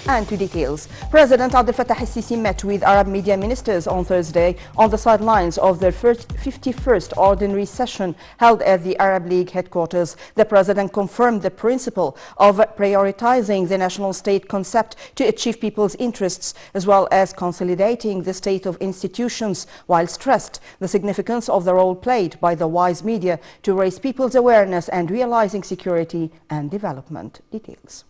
And to details, President Abdel Fattah el-Sisi met with Arab media ministers on Thursday on the sidelines of their 51st ordinary session held at the Arab League headquarters. The president confirmed the principle of prioritizing the national state concept to achieve people's interests, as well as consolidating the state of institutions, while stressed the significance of the role played by the wise media to raise people's awareness and realizing security and development. Details.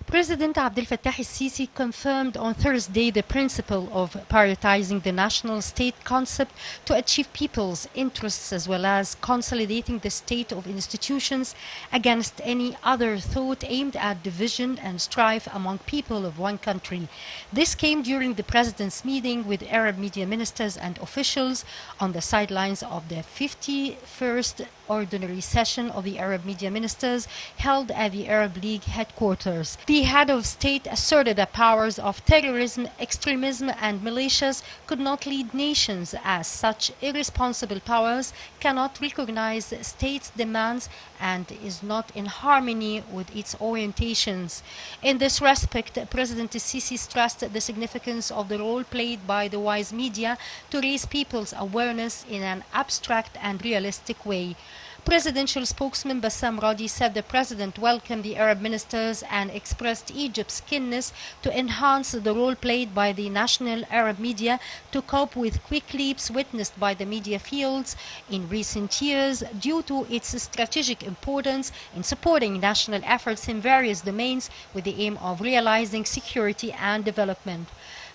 President Abdel Fattah el-Sisi confirmed on Thursday the principle of prioritizing the national state concept to achieve people's interests, as well as consolidating the state of institutions against any other thought aimed at division and strife among people of one country. This came during the president's meeting with Arab media ministers and officials on the sidelines of the 51st ordinary session of the Arab media ministers held at the Arab League headquarters. The head of state asserted that powers of terrorism, extremism and militias could not lead nations, as such irresponsible powers cannot recognize states' demands and is not in harmony with its orientations. In this respect, President el-Sisi stressed the significance of the role played by the wise media to raise people's awareness in an abstract and realistic way. Presidential spokesman Bassam Radi said the president welcomed the Arab ministers and expressed Egypt's keenness to enhance the role played by the national Arab media to cope with quick leaps witnessed by the media fields in recent years due to its strategic importance in supporting national efforts in various domains with the aim of realizing security and development.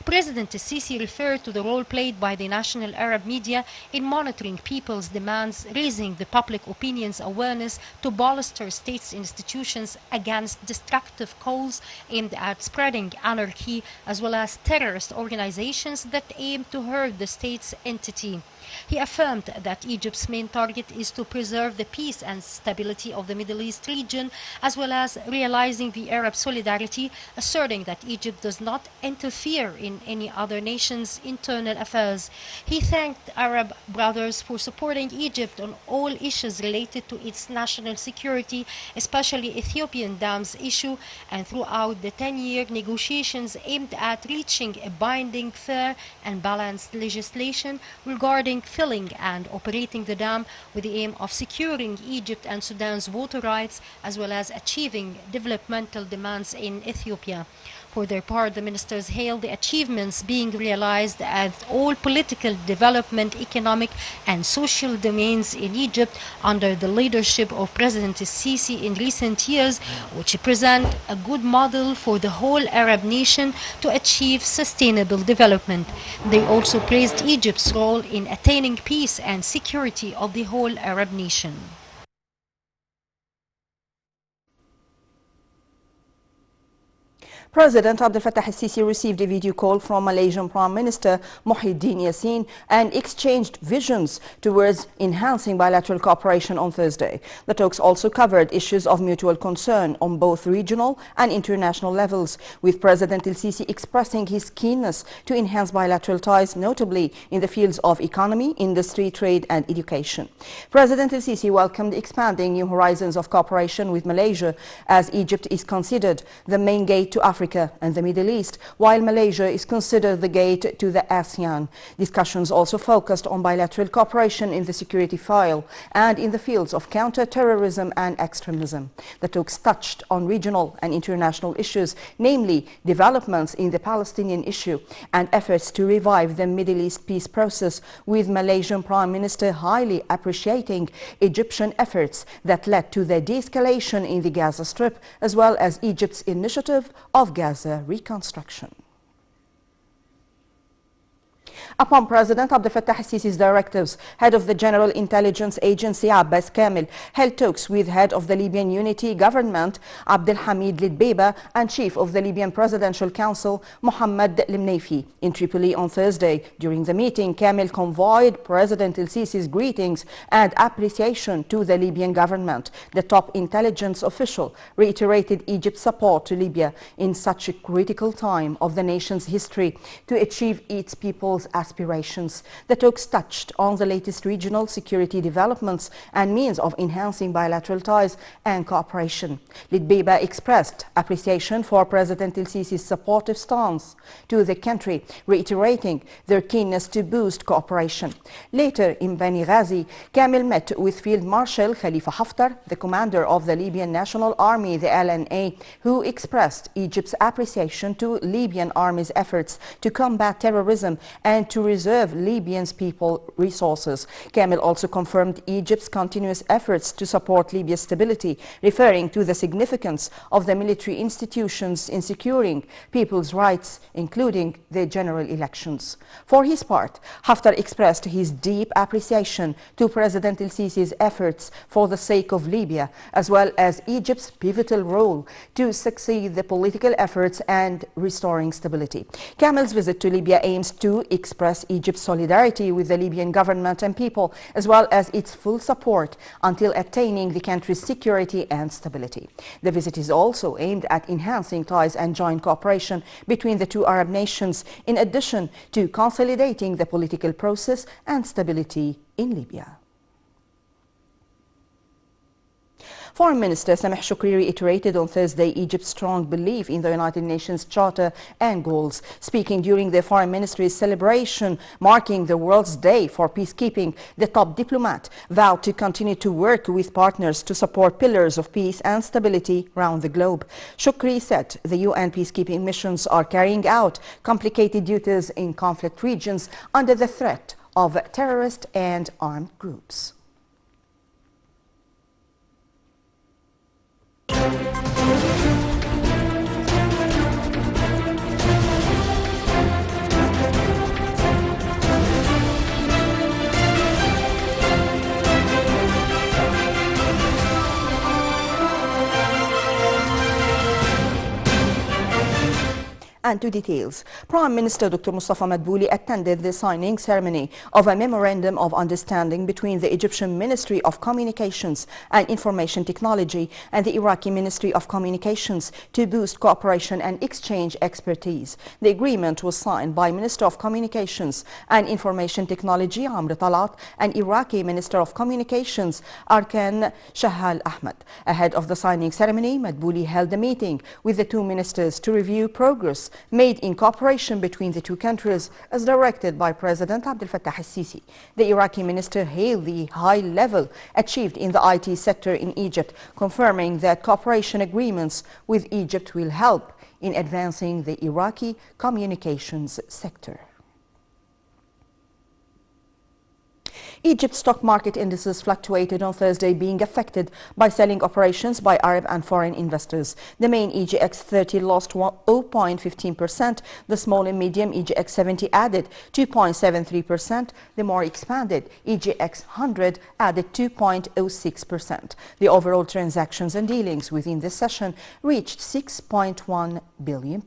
President el-Sisi referred to the role played by the national Arab media in monitoring people's demands, raising the public opinion's awareness to bolster states' institutions against destructive calls aimed at spreading anarchy, as well as terrorist organizations that aim to hurt the state's entity. He affirmed that Egypt's main target is to preserve the peace and stability of the Middle East region, as well as realizing the Arab solidarity, asserting that Egypt does not interfere in any other nation's internal affairs. He thanked Arab brothers for supporting Egypt on all issues related to its national security, especially Ethiopian dams issue, and throughout the 10-year negotiations aimed at reaching a binding, fair and balanced legislation regarding filling and operating the dam with the aim of securing Egypt and Sudan's water rights, as well as achieving developmental demands in Ethiopia. For their part, the ministers hailed the achievements being realized at all political, development, economic and social domains in Egypt under the leadership of President el-Sisi in recent years, which present a good model for the whole Arab nation to achieve sustainable development. They also praised Egypt's role in attaining peace and security of the whole Arab nation. President Abdel Fattah el-Sisi received a video call from Malaysian Prime Minister Muhyiddin Yassin and exchanged visions towards enhancing bilateral cooperation on Thursday. The talks also covered issues of mutual concern on both regional and international levels, with President el-Sisi expressing his keenness to enhance bilateral ties, notably in the fields of economy, industry, trade and education. President el-Sisi welcomed expanding new horizons of cooperation with Malaysia, as Egypt is considered the main gate to Africa and the Middle East, while Malaysia is considered the gate to the ASEAN. Discussions also focused on bilateral cooperation in the security file and in the fields of counter-terrorism and extremism. The talks touched on regional and international issues, namely developments in the Palestinian issue and efforts to revive the Middle East peace process, with Malaysian Prime Minister highly appreciating Egyptian efforts that led to the de-escalation in the Gaza Strip, as well as Egypt's initiative of Gaza reconstruction. Upon President Abdel Fattah el-Sisi's directives, head of the General Intelligence Agency Abbas Kamel held talks with head of the Libyan Unity Government Abdelhamid Lidbeba and chief of the Libyan Presidential Council Mohammed Lemnaifi in Tripoli on Thursday. During the meeting, Kamel conveyed President el-Sisi's greetings and appreciation to the Libyan government. The top intelligence official reiterated Egypt's support to Libya in such a critical time of the nation's history to achieve its people's aspirations. The talks touched on the latest regional security developments and means of enhancing bilateral ties and cooperation. Lidbeba expressed appreciation for President el-Sisi's supportive stance to the country, reiterating their keenness to boost cooperation. Later in Bani Ghazi, Kamil met with Field Marshal Khalifa Haftar, the commander of the Libyan National Army, the LNA, who expressed Egypt's appreciation to Libyan army's efforts to combat terrorism and to reserve Libyan's people resources. Kamil also confirmed Egypt's continuous efforts to support Libya's stability, referring to the significance of the military institutions in securing people's rights, including the general elections. For his part, Haftar expressed his deep appreciation to President el-Sisi's efforts for the sake of Libya, as well as Egypt's pivotal role to succeed the political efforts and restoring stability. Kamil's visit to Libya aims to express Egypt's solidarity with the Libyan government and people, as well as its full support until attaining the country's security and stability. The visit is also aimed at enhancing ties and joint cooperation between the two Arab nations, in addition to consolidating the political process and stability in Libya. Foreign Minister Sameh Shoukry reiterated on Thursday Egypt's strong belief in the United Nations Charter and goals. Speaking during the Foreign Ministry's celebration marking the World's Day for Peacekeeping, the top diplomat vowed to continue to work with partners to support pillars of peace and stability around the globe. Shoukry said the UN peacekeeping missions are carrying out complicated duties in conflict regions under the threat of terrorist and armed groups. And to details. Prime Minister Dr. Mustafa Madbouli attended the signing ceremony of a memorandum of understanding between the Egyptian Ministry of Communications and Information Technology and the Iraqi Ministry of Communications to boost cooperation and exchange expertise. The agreement was signed by Minister of Communications and Information Technology Amr Talat and Iraqi Minister of Communications Arkan Shahal Ahmed. Ahead of the signing ceremony, Madbouli held a meeting with the two ministers to review progress made in cooperation between the two countries as directed by President Abdel Fattah el-Sisi. The Iraqi minister hailed the high level achieved in the IT sector in Egypt, confirming that cooperation agreements with Egypt will help in advancing the Iraqi communications sector. Egypt's stock market indices fluctuated on Thursday, being affected by selling operations by Arab and foreign investors. The main EGX 30 lost 0.15%. The small and medium EGX 70 added 2.73%. The more expanded EGX 100 added 2.06%. The overall transactions and dealings within this session reached £6.1 billion.